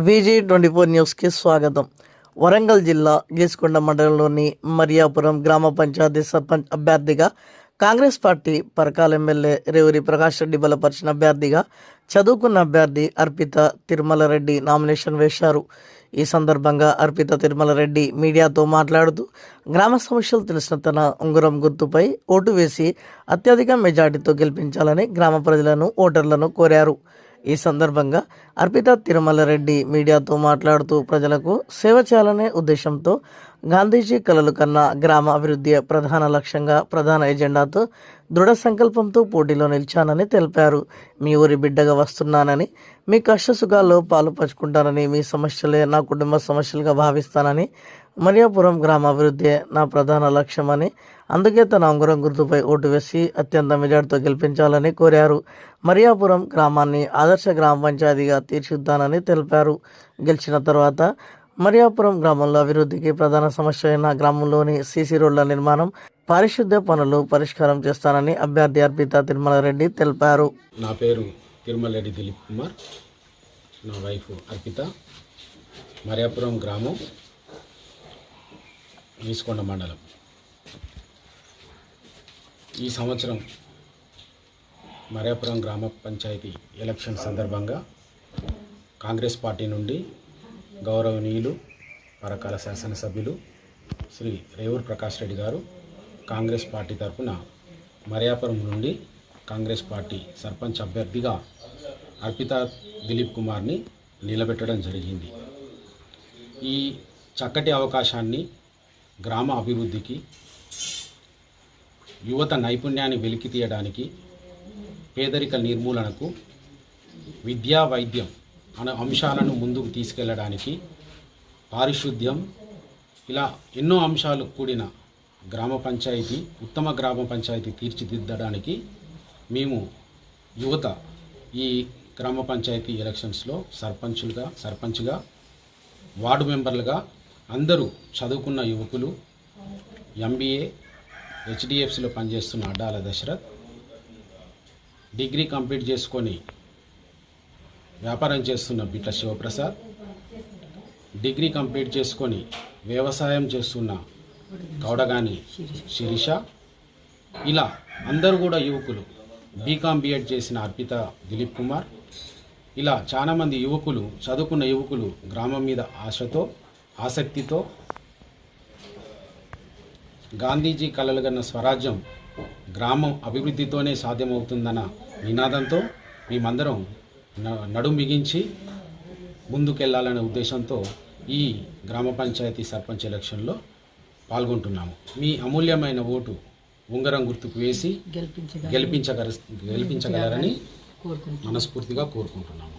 VG24 న్యూస్కి స్వాగతం. వరంగల్ జిల్లా గీసుకొండ మండలంలోని మరియాపురం గ్రామ పంచాయతీ సర్పంచ్ అభ్యర్థిగా కాంగ్రెస్ పార్టీ పరకాల ఎమ్మెల్యే రేవూరి ప్రకాష్ రెడ్డి బలపరిచిన అభ్యర్థిగా చదువుకున్న అభ్యర్థి అర్పిత తిరుమలరెడ్డి నామినేషన్ వేశారు. ఈ సందర్భంగా అర్పిత తిరుమలరెడ్డి మీడియాతో మాట్లాడుతూ గ్రామ సమస్యలు తెలిసిన తన ఉంగరం గుర్తుపై ఓటు వేసి అత్యధిక మెజార్టీతో గెలిపించాలని గ్రామ ప్రజలను ఓటర్లను కోరారు. ఈ సందర్భంగా అర్పిత తిరుమలరెడ్డి మీడియాతో మాట్లాడుతూ ప్రజలకు సేవ చేయాలనే ఉద్దేశంతో గాంధీజీ కలలు కన్నా గ్రామ అభివృద్ధి ప్రధాన లక్ష్యంగా ప్రధాన ఎజెండాతో దృఢ సంకల్పంతో పోటీలో నిలిచానని తెలిపారు. మీ ఊరి బిడ్డగా వస్తున్నానని, మీ కష్టసుఖాల్లో పాలు పంచుకుంటానని, మీ సమస్యలే నా కుటుంబ సమస్యలుగా భావిస్తానని, మరియాపురం గ్రామ అభివృద్ధి నా ప్రధాన లక్ష్యమని, అందుకే తన ఉంగరం గుర్తుపై ఓటు వేసి అత్యంత మెజార్టీతో గెలిపించాలని కోరారు. మరియాపురం గ్రామాన్ని ఆదర్శ గ్రామ పంచాయతీగా తీర్చిదిద్దానని తెలిపారు. గెలిచిన తర్వాత మరియాపురం గ్రామంలో అభివృద్ధికి ప్రధాన సమస్య అయిన గ్రామంలోని సీసీ రోడ్ల నిర్మాణం, పారిశుద్ధ్య పనులు పరిష్కారం చేస్తానని అభ్యర్థి అర్పిత తిరుమలరెడ్డి తెలిపారు. నా పేరు తిరుమలరెడ్డి దిలీప్ కుమార్, నా వైఫ్ అర్పిత, మరియాపురం గ్రామం, గీసుకొండ మండలం. ఈ సంవత్సరం మరియాపురం గ్రామ పంచాయతీ ఎలక్షన్ సందర్భంగా కాంగ్రెస్ పార్టీ నుండి గౌరవనీయులు పరకాల శాసనసభ్యులు శ్రీ రేవూరి ప్రకాష్ రెడ్డి గారు కాంగ్రెస్ పార్టీ తరఫున మరియాపురం నుండి కాంగ్రెస్ పార్టీ సర్పంచ్ అభ్యర్థిగా అర్పిత దిలీప్ కుమార్ని నిలబెట్టడం జరిగింది. ఈ చక్కటి అవకాశాన్ని గ్రామ అభివృద్ధికి, యువత నైపుణ్యాన్ని వెలికి తీయడానికి, పేదరిక నిర్మూలనకు, విద్యా వైద్యం అనే అంశాలను ముందుకు తీసుకెళ్లడానికి, పారిశుద్ధ్యం, ఇలా ఎన్నో అంశాలు కూడిన గ్రామ పంచాయతీ, ఉత్తమ గ్రామ పంచాయతీ తీర్చిదిద్దడానికి మేము యువత ఈ గ్రామ పంచాయతీ ఎలక్షన్స్లో సర్పంచ్గా, వార్డు మెంబర్లుగా అందరూ చదువుకున్న యువకులు, MBA HDFCలో పనిచేస్తున్న అడ్డాల దశరథ్, డిగ్రీ కంప్లీట్ చేసుకొని వ్యాపారం చేస్తున్న బిట్ల శివప్రసాద్, డిగ్రీ కంప్లీట్ చేసుకొని వ్యవసాయం చేస్తున్న కౌడగాని శిరీష, ఇలా అందరూ కూడా యువకులు, బీకామ్ B.Ed చేసిన అర్పిత దిలీప్ కుమార్, ఇలా చాలామంది యువకులు, చదువుకున్న యువకులు గ్రామం మీద ఆశతో, ఆసక్తితో గాంధీజీ కలలుగన్న స్వరాజ్యం గ్రామం అభివృద్ధితోనే సాధ్యమవుతుందన్న నినాదంతో మేమందరం నడుం బిగించి ముందుకెళ్లాలనే ఉద్దేశంతో ఈ గ్రామ పంచాయతీ సర్పంచ్ ఎలక్షన్లో పాల్గొంటున్నాము. మీ అమూల్యమైన ఓటు ఉంగరం గుర్తుకు వేసి గెలిపించగలరని మనస్ఫూర్తిగా కోరుకుంటున్నాము.